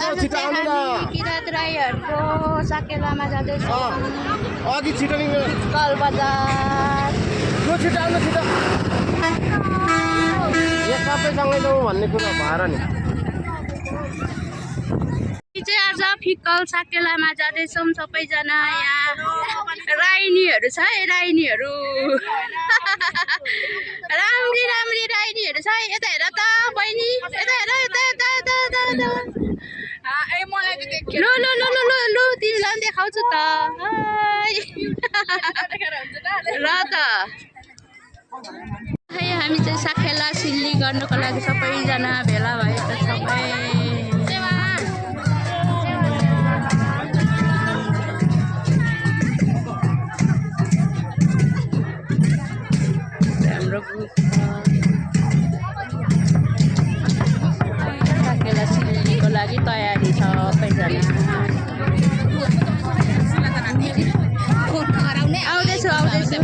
किरात राईहरूको साकेलामा जाँदैछौँ। अघि छिटो नि कल बजार छिटो आउनु छिटो यो सबैसँगै जाउँ भन्ने कुरा भएर नि चाहिँ आज फिक्कल साकेलामा जाँदैछौँ सबैजना। यहाँ राइनीहरू छ है, राइनीहरू राम्री राम्री राइनीहरू छ है। यता हेर त बहिनी, यता हेर, यता यता यता यता लु लु लु लु लु लु तिमीलाई पनि देखाउँछु त र त। हामी चाहिँ साकेला सिल्ली गर्नुको लागि सबैजना भेला भएको सबै। हाम्रो ग्रुप साकेला सिल्लीको लागि तयारी छ सबैजना। आउँदैछु आउँदैछु।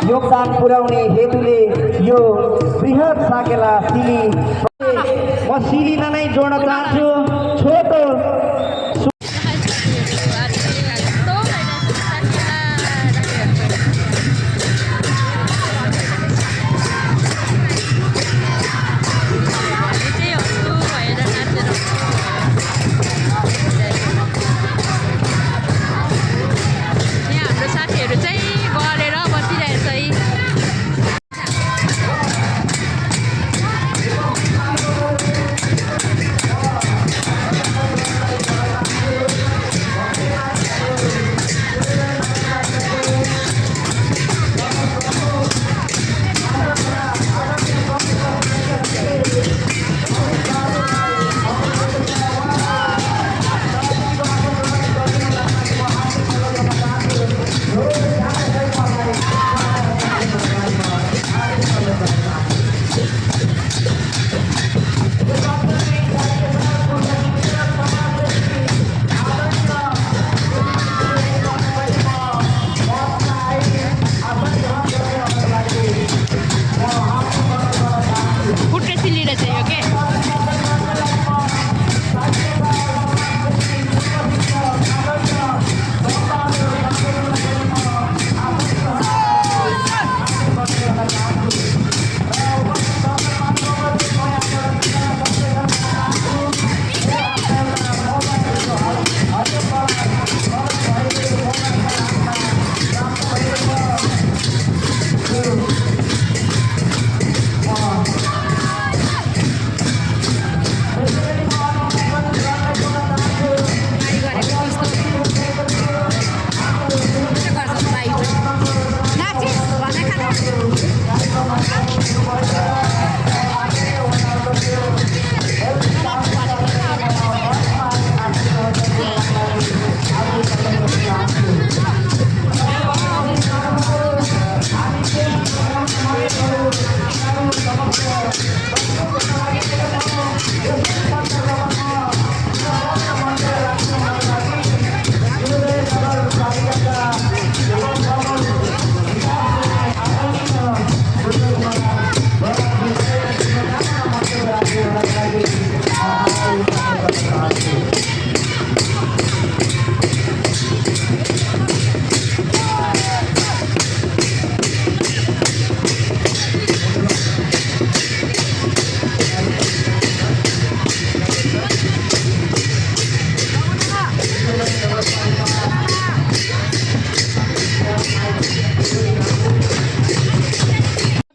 योगदान पुर्याउने हेतुले यो बृहत साकेला सिली म सिलीमा नै जोड्न चाहन्छु। छोटो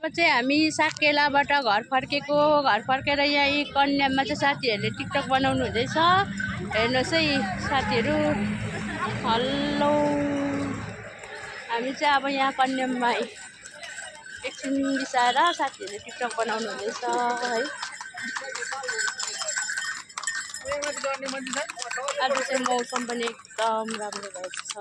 चाहिँ हामी साकेलाबाट घर फर्केको। घर फर्केर यही कन्याममा चाहिँ साथीहरूले टिकटक बनाउनु हुँदैछ। हेर्नुहोस् है साथीहरू। हेलो, हामी चाहिँ अब यहाँ कन्याममा एकछिन बिसाएर साथीहरूले टिकटक बनाउनु हुँदैछ है। आज चाहिँ मौसम पनि एकदम राम्रो भएको छ।